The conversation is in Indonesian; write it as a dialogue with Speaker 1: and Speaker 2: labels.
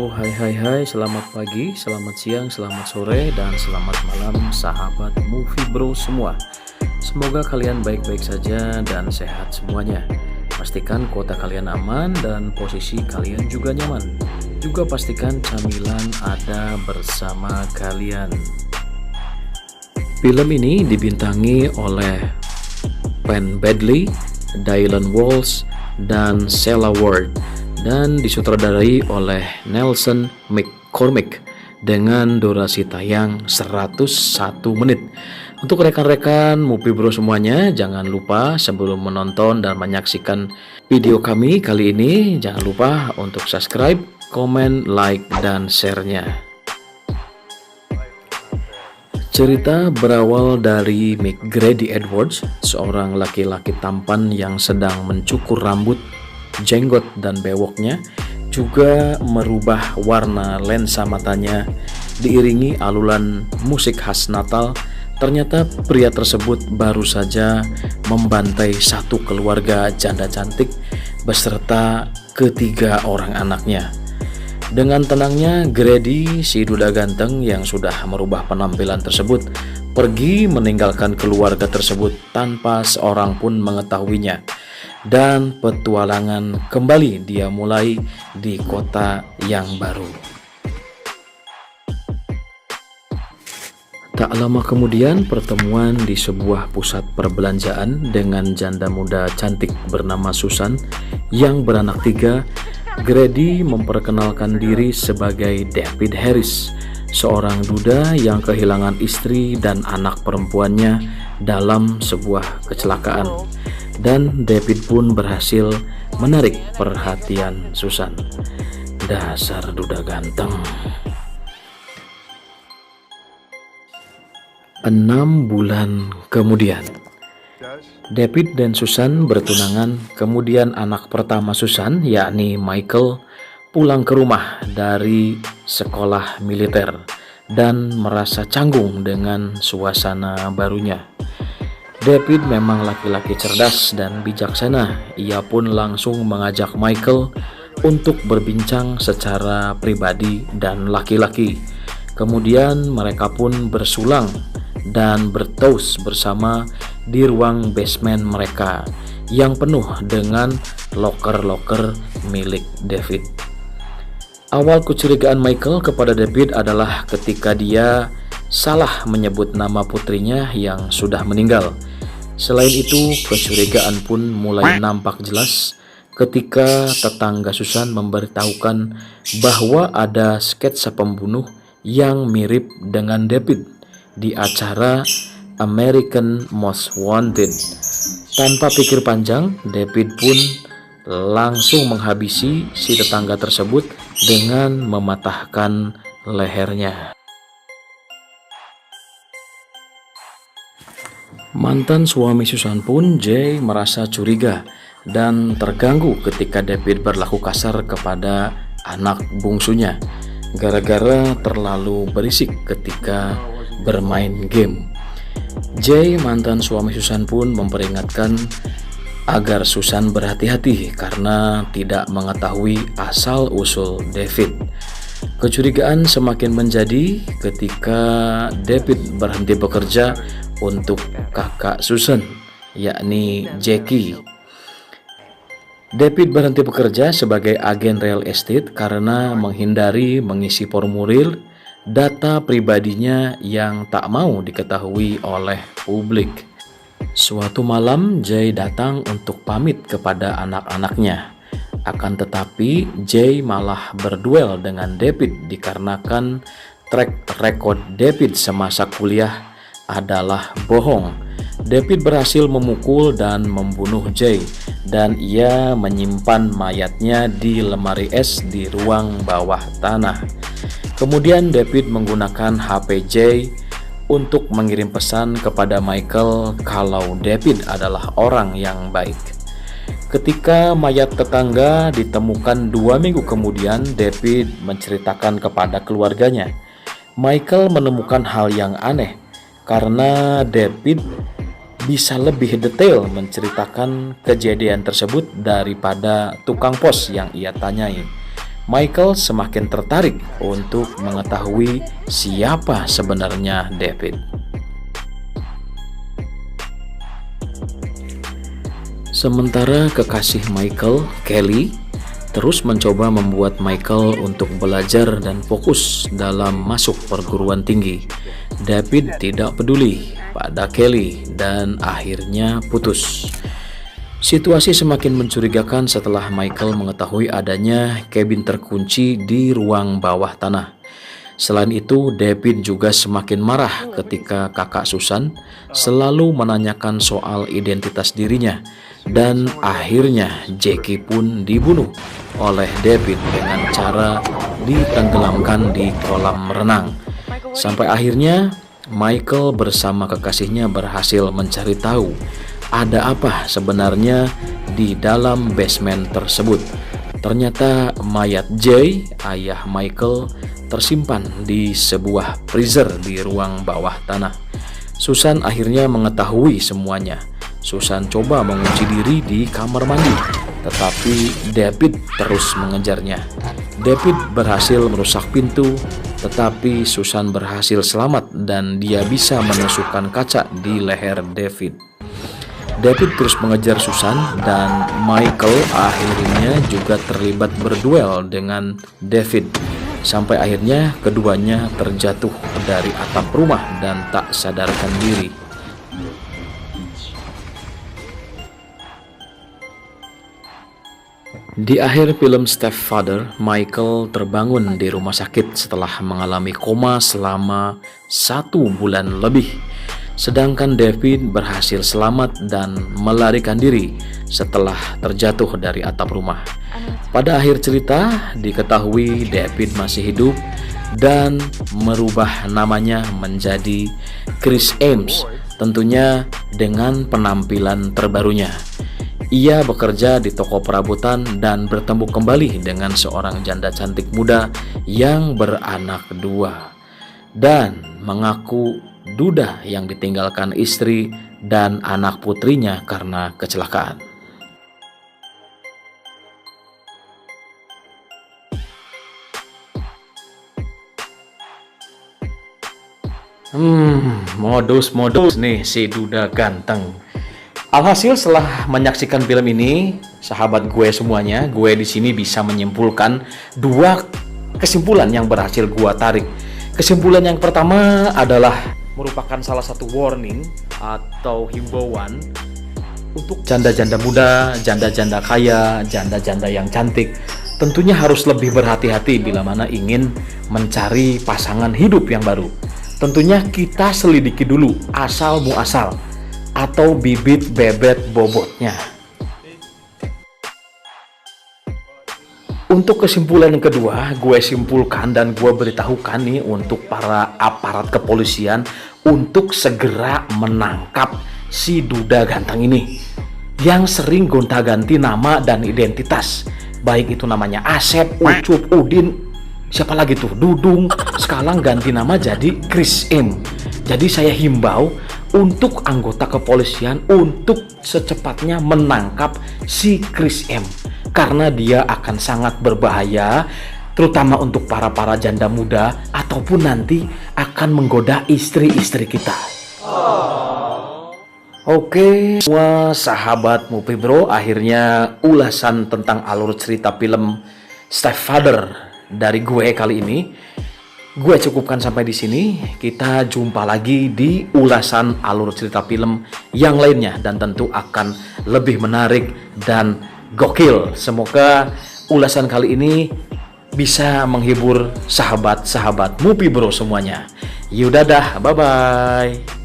Speaker 1: Oh, hai, selamat pagi, selamat siang, selamat sore, dan selamat malam sahabat Movie Bro semua. Semoga kalian baik-baik saja dan sehat semuanya. Pastikan kuota kalian aman dan posisi kalian juga nyaman. Juga pastikan camilan ada bersama kalian. Film ini dibintangi oleh Penn Badley, Dylan Walsh, dan Sela Ward, dan disutradarai oleh Nelson McCormick dengan durasi tayang 101 menit. Untuk rekan-rekan Movie Bro semuanya, jangan lupa sebelum menonton dan menyaksikan video kami kali ini, jangan lupa untuk subscribe, komen, like, dan share-nya. Cerita berawal dari McGrady Edwards, seorang laki-laki tampan yang sedang mencukur rambut, jenggot, dan bewoknya, juga merubah warna lensa matanya diiringi alunan musik khas Natal. Ternyata pria tersebut baru saja membantai satu keluarga janda cantik beserta ketiga orang anaknya. Dengan tenangnya, Grady, si duda ganteng yang sudah merubah penampilan tersebut, pergi meninggalkan keluarga tersebut tanpa seorang pun mengetahuinya. Dan petualangan kembali dia mulai di kota yang baru. Tak lama kemudian, pertemuan di sebuah pusat perbelanjaan dengan janda muda cantik bernama Susan yang beranak 3. Grady memperkenalkan diri sebagai David Harris, seorang duda yang kehilangan istri dan anak perempuannya dalam sebuah kecelakaan. Dan David pun berhasil menarik perhatian Susan. Dasar duda ganteng. 6 bulan kemudian, David dan Susan bertunangan. Kemudian anak pertama Susan, yakni Michael, pulang ke rumah dari sekolah militer dan merasa canggung dengan suasana barunya. David memang laki-laki cerdas dan bijaksana. Ia pun langsung mengajak Michael untuk berbincang secara pribadi dan laki-laki. Kemudian mereka pun bersulang dan bertos bersama di ruang basement mereka yang penuh dengan loker-loker milik David. Awal kecurigaan Michael kepada David adalah ketika dia salah menyebut nama putrinya yang sudah meninggal. Selain itu, kecurigaan pun mulai nampak jelas ketika tetangga Susan memberitahukan bahwa ada sketsa pembunuh yang mirip dengan David di acara American Most Wanted. Tanpa pikir panjang, David pun langsung menghabisi si tetangga tersebut dengan mematahkan lehernya. Mantan suami Susan pun, Jay, merasa curiga dan terganggu ketika David berlaku kasar kepada anak bungsunya gara-gara terlalu berisik ketika bermain game. Jay, mantan suami Susan, pun memperingatkan agar Susan berhati-hati karena tidak mengetahui asal-usul David. Kecurigaan semakin menjadi ketika David berhenti bekerja untuk kakak Susan, yakni Jackie. David berhenti bekerja sebagai agen real estate karena menghindari mengisi formulir data pribadinya yang tak mau diketahui oleh publik. Suatu malam, Jay datang untuk pamit kepada anak-anaknya. Akan tetapi, Jay malah berduel dengan David dikarenakan track record David semasa kuliah adalah bohong. David berhasil memukul dan membunuh Jay, dan ia menyimpan mayatnya di lemari es di ruang bawah tanah. Kemudian David menggunakan HP Jay untuk mengirim pesan kepada Michael kalau David adalah orang yang baik. Ketika mayat tetangga ditemukan 2 minggu kemudian, David menceritakan kepada keluarganya. Michael menemukan hal yang aneh karena David bisa lebih detail menceritakan kejadian tersebut daripada tukang pos yang ia tanyai. Michael semakin tertarik untuk mengetahui siapa sebenarnya David. Sementara kekasih Michael, Kelly, terus mencoba membuat Michael untuk belajar dan fokus dalam masuk perguruan tinggi. David tidak peduli pada Kelly dan akhirnya putus. Situasi semakin mencurigakan setelah Michael mengetahui adanya kabin terkunci di ruang bawah tanah. Selain itu, David juga semakin marah ketika kakak Susan selalu menanyakan soal identitas dirinya, dan akhirnya Jackie pun dibunuh oleh David dengan cara ditenggelamkan di kolam renang. Sampai akhirnya Michael bersama kekasihnya berhasil mencari tahu ada apa sebenarnya di dalam basement tersebut. Ternyata mayat Jay, ayah Michael, tersimpan di sebuah freezer di ruang bawah tanah. Susan akhirnya mengetahui semuanya. Susan coba mengunci diri di kamar mandi, tetapi David terus mengejarnya. David berhasil merusak pintu, tetapi Susan berhasil selamat dan dia bisa menusukkan kaca di leher David. David terus mengejar Susan dan Michael akhirnya juga terlibat berduel dengan David. Sampai akhirnya keduanya terjatuh dari atap rumah dan tak sadarkan diri. Di akhir film Stepfather, Michael terbangun di rumah sakit setelah mengalami koma selama 1 bulan lebih. Sedangkan David berhasil selamat dan melarikan diri setelah terjatuh dari atap rumah. Pada akhir cerita, diketahui David masih hidup dan merubah namanya menjadi Chris Ames, tentunya dengan penampilan terbarunya. Ia bekerja di toko perabotan dan bertemu kembali dengan seorang janda cantik muda yang beranak 2 dan mengaku duda yang ditinggalkan istri dan anak putrinya karena kecelakaan. Modus nih si duda ganteng. Alhasil setelah menyaksikan film ini, sahabat gue semuanya, gue di sini bisa menyimpulkan 2 kesimpulan yang berhasil gue tarik. Kesimpulan yang pertama adalah merupakan salah satu warning atau himbauan untuk janda-janda muda, janda-janda kaya, janda-janda yang cantik. Tentunya harus lebih berhati-hati bila mana ingin mencari pasangan hidup yang baru. Tentunya kita selidiki dulu asal muasal atau bibit bebet bobotnya. Untuk kesimpulan yang kedua, gue simpulkan dan gue beritahukan nih untuk para aparat kepolisian untuk segera menangkap si duda ganteng ini yang sering gonta-ganti nama dan identitas. Baik itu namanya Asep, Ucup, Udin, siapa lagi tuh, Dudung, sekarang ganti nama jadi Chris M. Jadi saya himbau untuk anggota kepolisian untuk secepatnya menangkap si Chris M. Karena dia akan sangat berbahaya, terutama untuk para janda muda ataupun nanti akan menggoda istri-istri kita. Oke, semua sahabat Mupi Bro, akhirnya ulasan tentang alur cerita film Stepfather dari gue kali ini gue cukupkan sampai di sini. Kita jumpa lagi di ulasan alur cerita film yang lainnya dan tentu akan lebih menarik dan gokil. Semoga ulasan kali ini bisa menghibur sahabat-sahabat Mupi Bro semuanya. Yaudah dah, bye-bye.